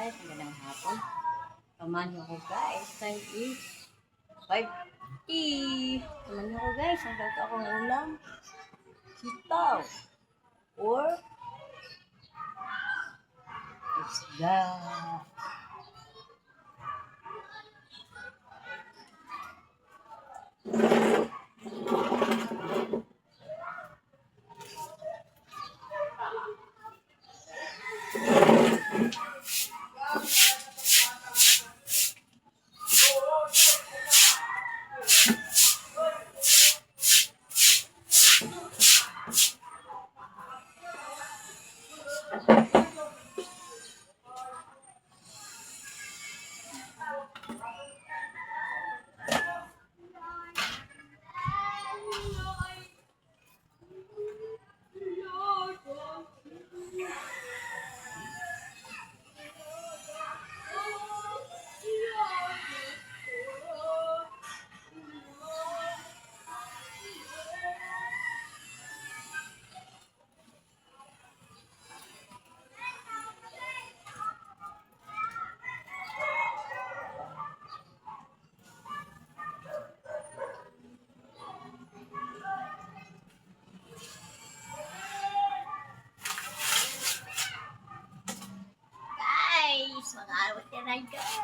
guys, magandang hapon. Samahan niyo ko guys, time is 5:30. Samahan niyo ko guys, ang dato akong ulam. Sitaw. Or isda. Guys, mag-aawat ka na guys.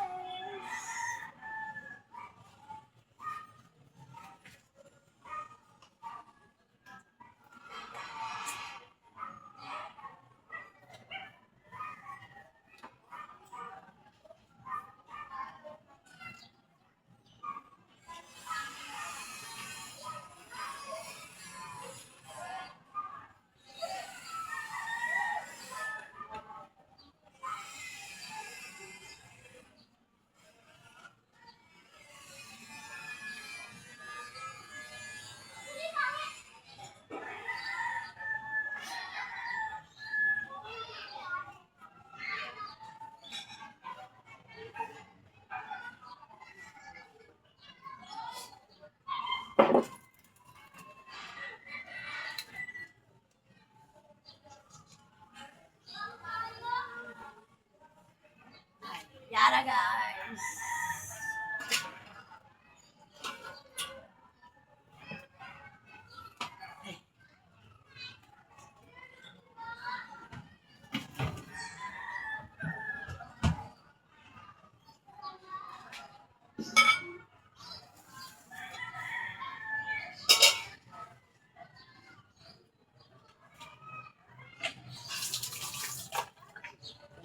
Yara guys.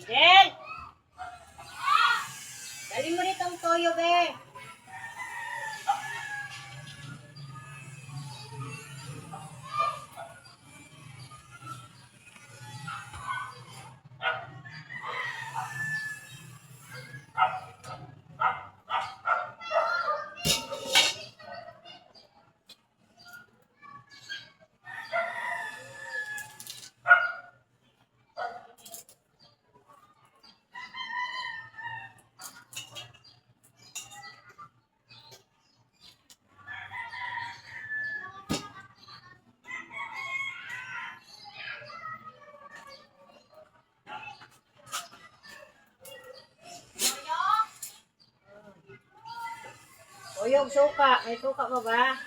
Del! Dali mo rito ang toyo, be. Oyog suka. May suka pa ba?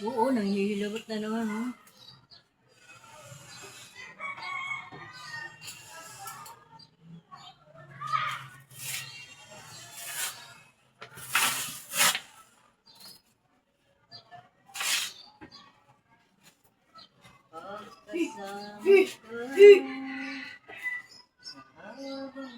Oo, nanghihilabot na naman, oh. Pagkasama ka sa habang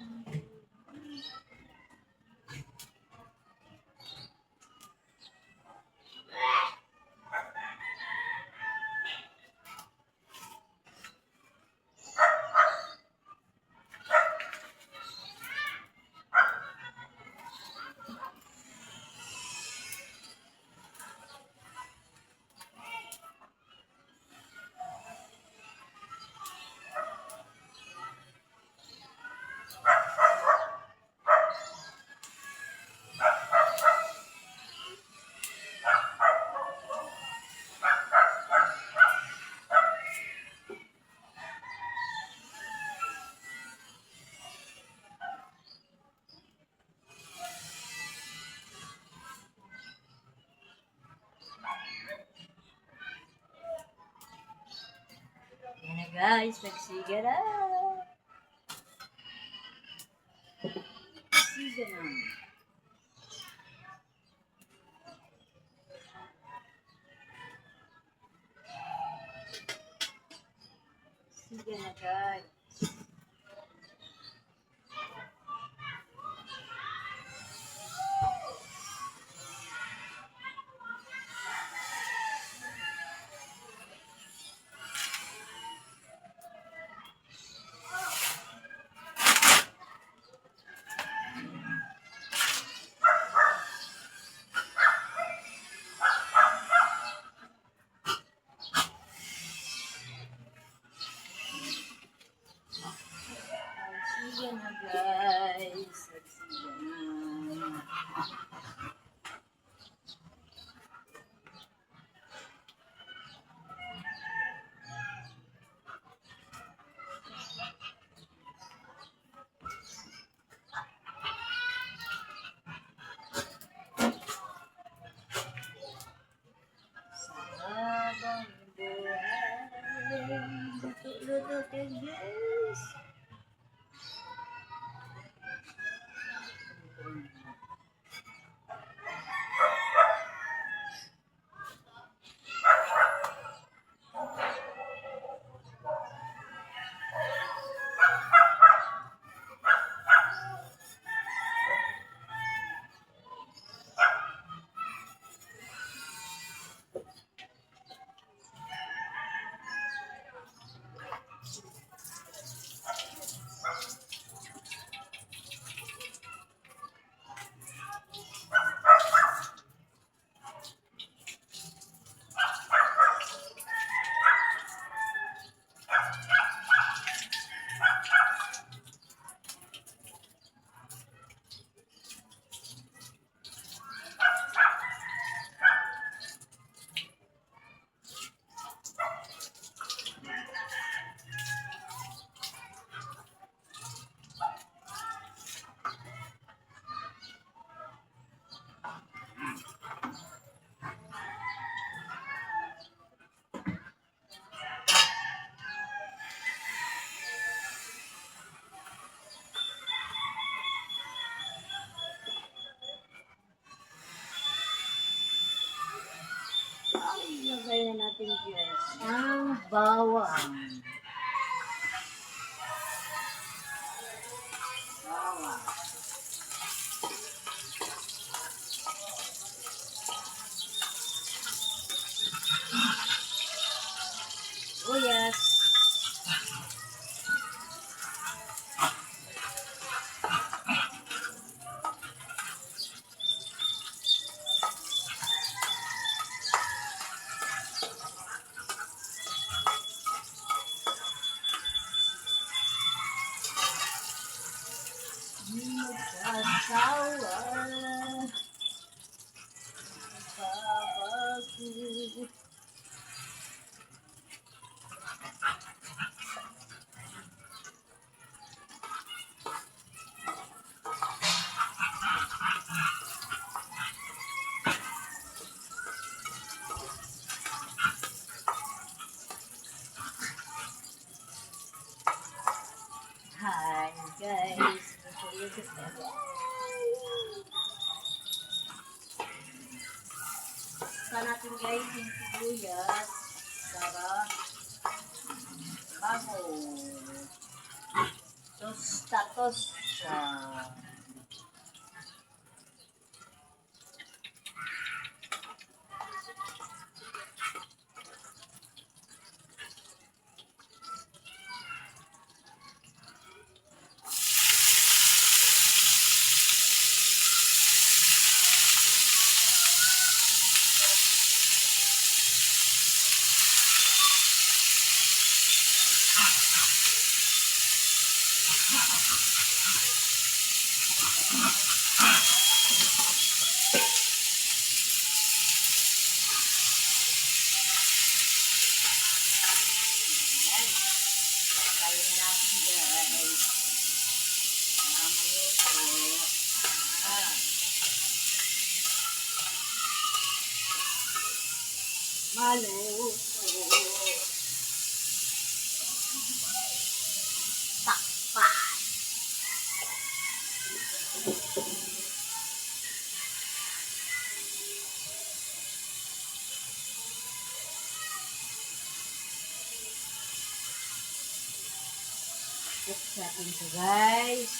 yan na guys, nagsiga na. Siga na. Siga na guys. Nagsiga na guys. Nagsiga na. Habang buhay, luto-luto guys. Ilagay na natin guys ang bawang. Bawang. Sibuyas. Lagyan natin guys yung sibuyas para bago. Tosta. Kaya na natin guys. Maluto. Ah. Maluto. Takpan. Cook natin ito guys.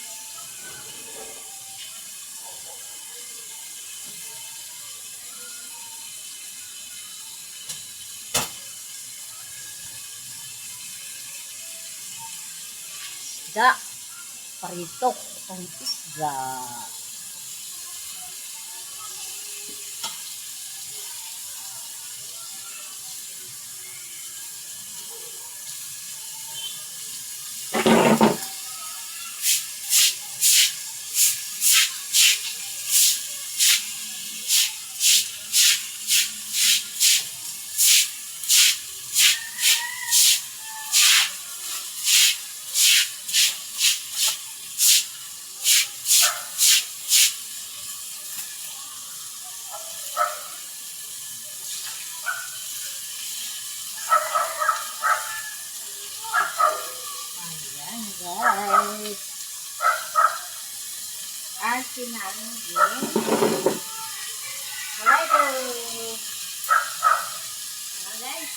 Isda. Parito itong isda. Ayan guys. Asin na ang Alright. Guys.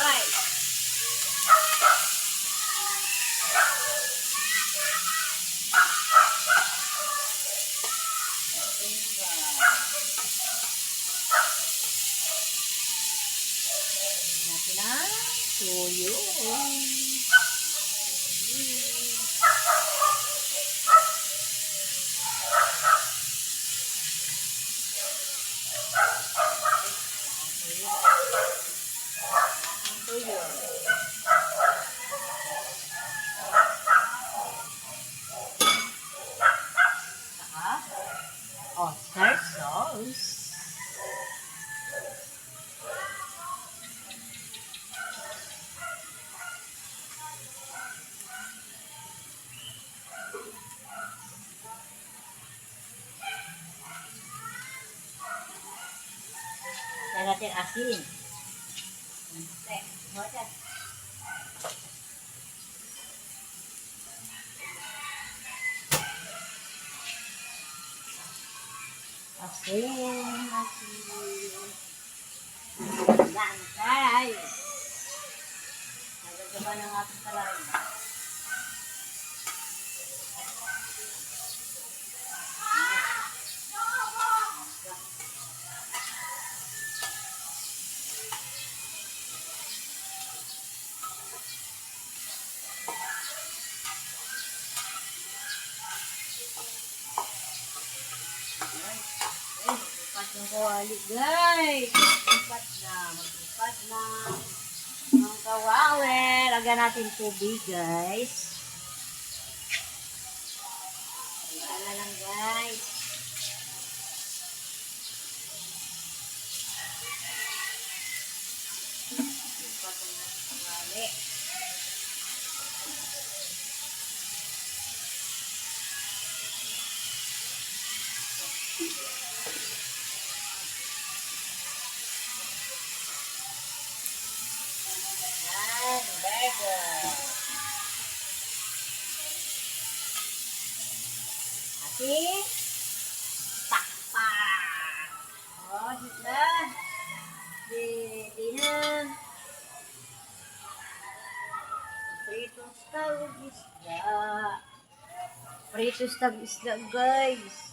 Guys. Natin ang tuyo. Oyster sauce. Lagyan natin asin. Asin. Yan guys. Nagagawa ng ating talarin. Magpapad ng kawali guys. Magpapad na. Ang kawali. Lagyan natin tubig guys. Ayan na lang guys. Magpapad ng kawali. Burger. si Pakpak. Oh, dito. Di na. Pritong tawag isda. Pritong tawag isda, guys.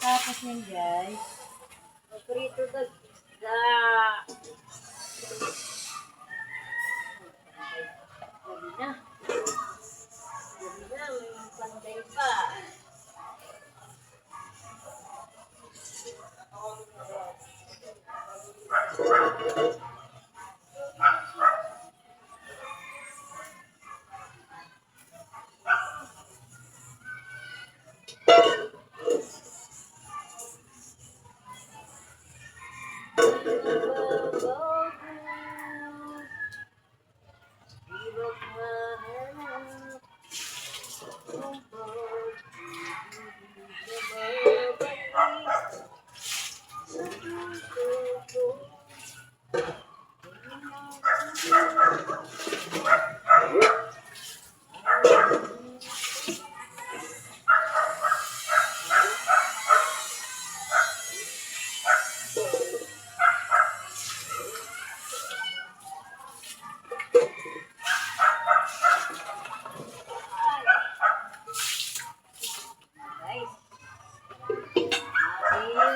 Tapos yan, guys. Prito tawag isda. Gabi na. Gabi na, may panday pa.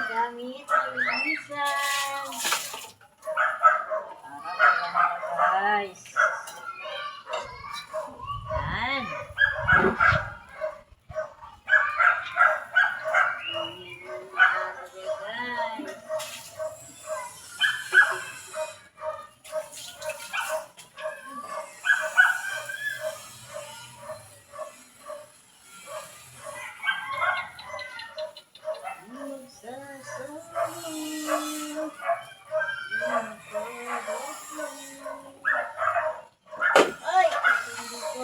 Gamit linisan. Guys. Yan. Ay, hindi ko.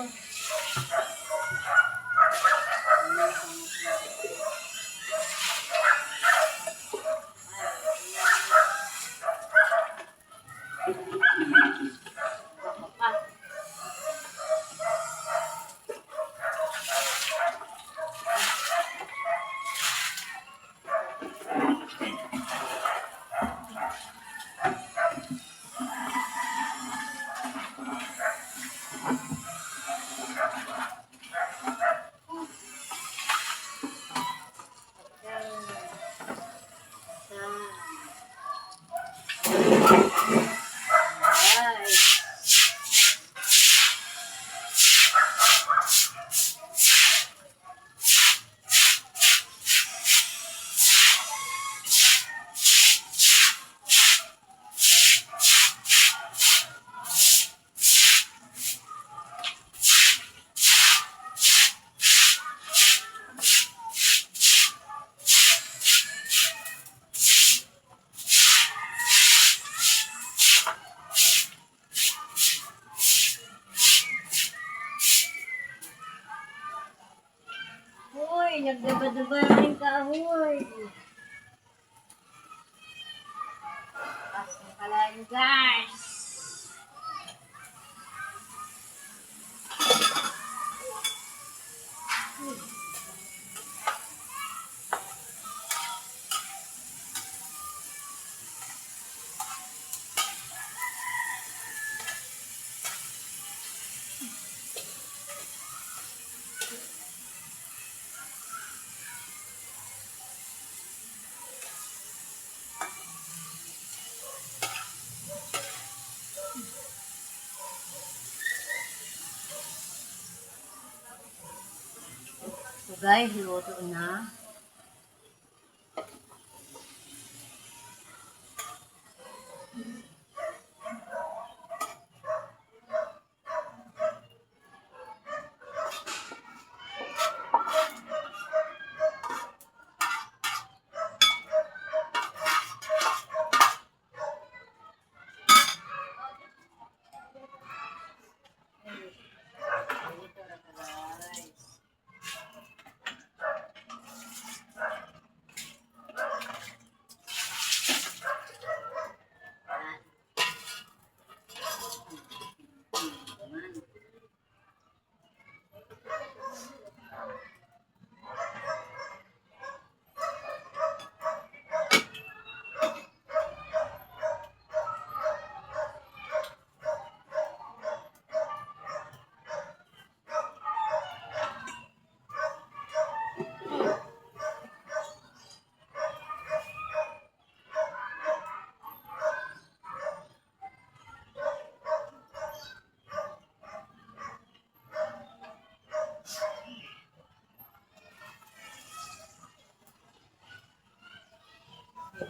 Hoy, nagdaba-daba rin ka, hoy. Pasok pala yun, guys. So guys, luto na.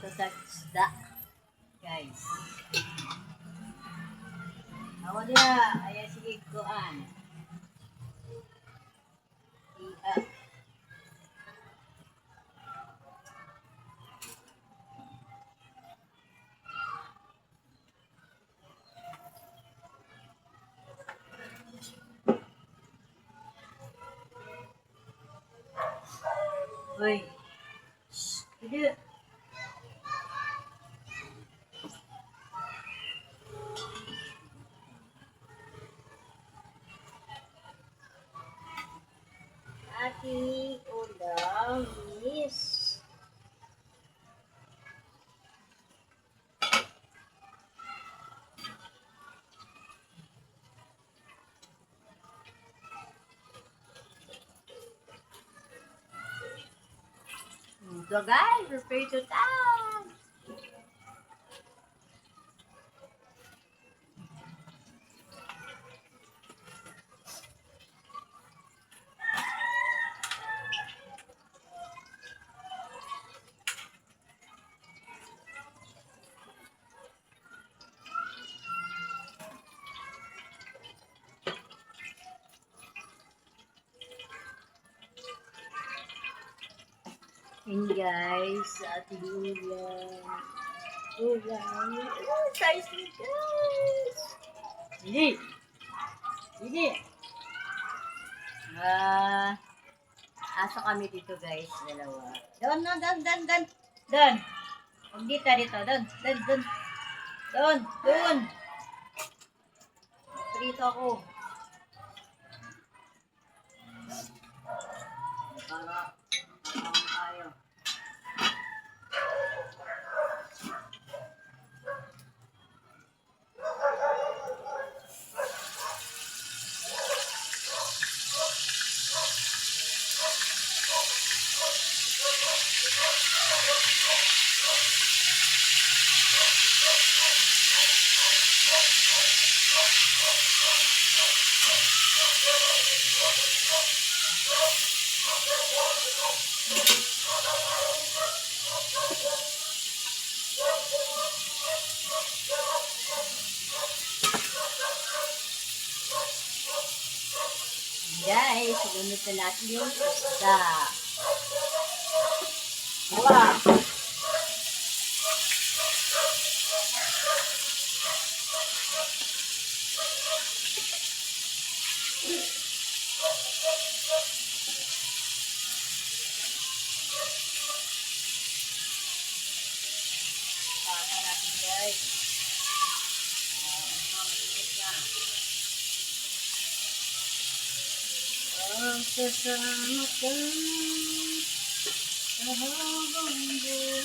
to sa isda. Guys. Ako dia, ayan sige kuan. Iya. Hoy. Shh, tidak. Ating ulam is so guys, prepare to time. And guys, sa ating ulam. Ulam. Oh, size ni guys. Hindi. Hindi. Aso kami dito guys, dalawa. Doon. Doon. Huwag dito. Doon. Prito ako. Para tayo. Guys, gunit na natin yung isda. Wow! Pasa natin guys. Ang sasama ka sa habang buhay.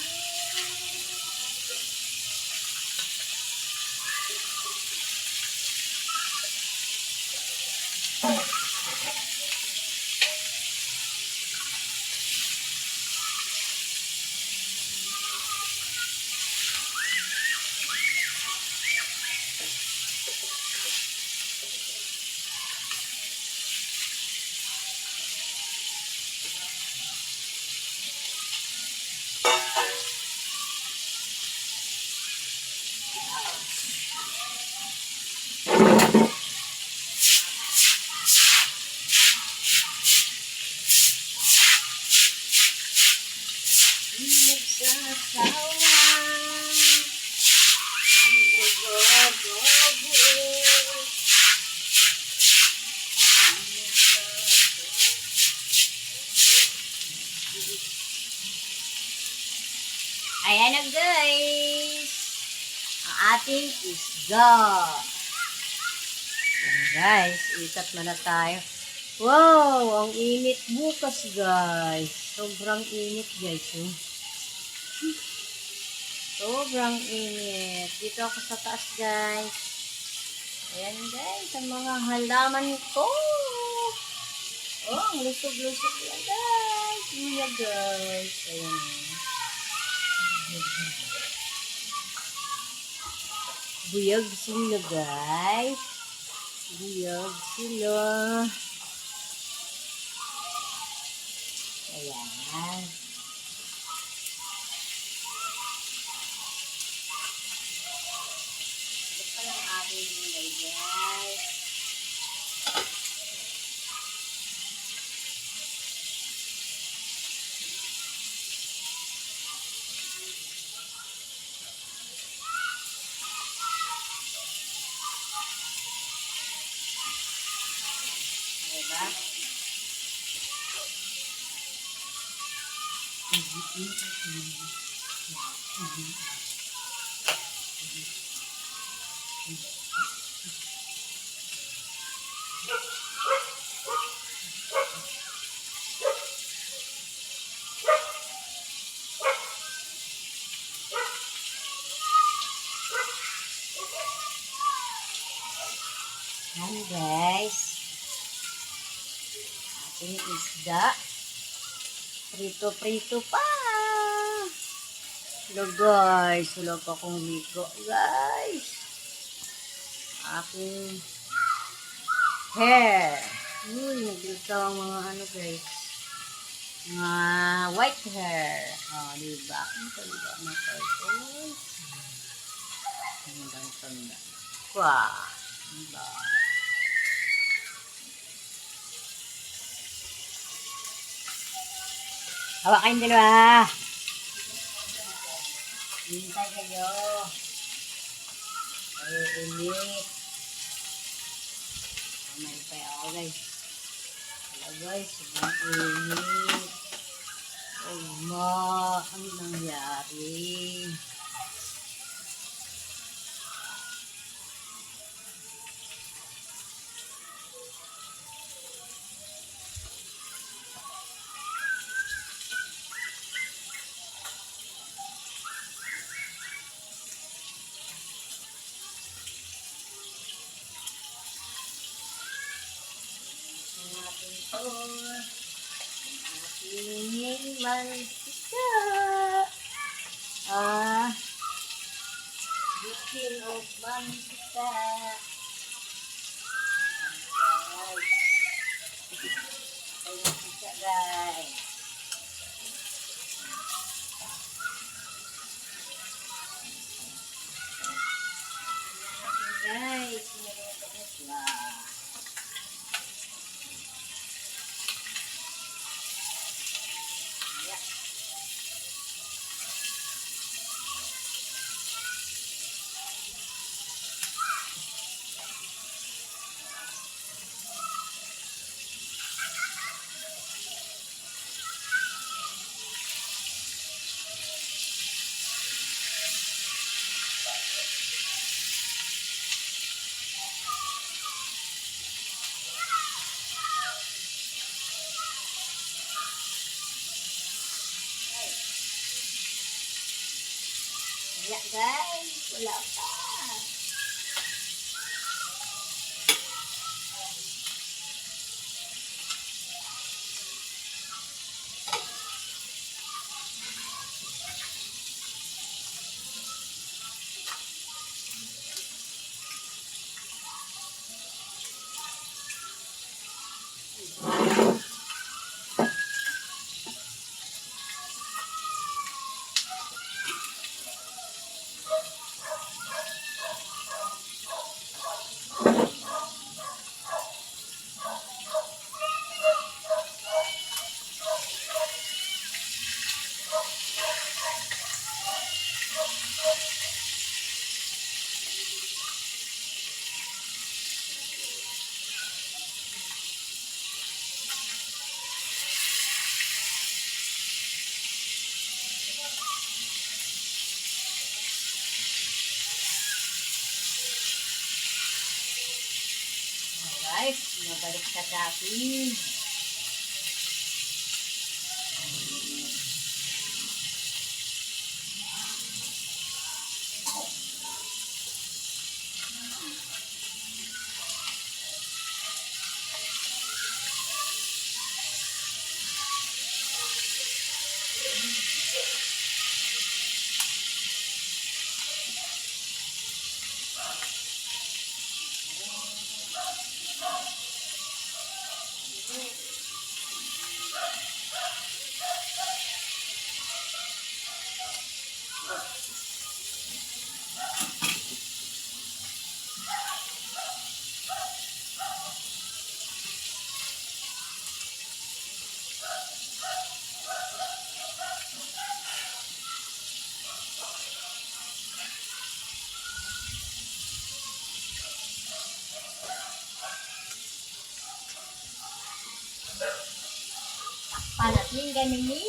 Ayan na guys, ang ating isda. Guys, ikat na tayo. Wow, ang init bukas guys. Sobrang init guys. Sobrang init. Dito ako sa taas guys. Ayan guys, ang mga halaman ko. Oh, ang lusog-lusog yan guys. Iya guys. Ayan. Buyag sila guys. Buyag sila. Ayan. guys. Diba? Yan guys. Ating isda. Prito-prito pa. Hello guys. Wala pa akong ligo guys. Aking hair. Uy, nagdito ang mga ano guys. Mga white hair. Oh, diba? Ang tanda na ito. Ang tanda. Wow. Diba? Hawa kayong dalawa. Hintay kayo. Ay, ulit. May pa ako guys. Hello guys, sobrang init. Oh ma, ano nangyari? Aking mantika. Bikin of mantika. Mantika guys. Guys, wow. Wala guys, wala pa. Guys, mabalik sa dati. Ganini.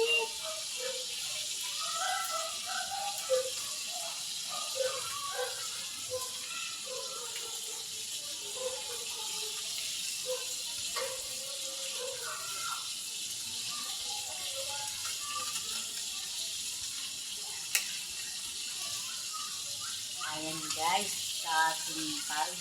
Ayan guys, sa ating pag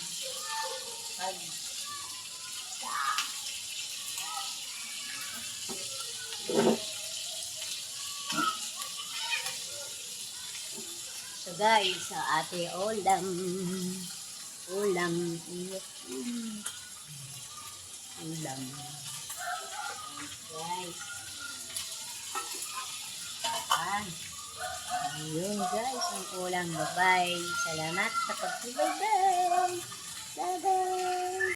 so guys, sa ating ulam, ulam, guys. Ayan. Ayun guys, ang ulam. Bye-bye. Salamat sa pag-subaybay. Bye-bye.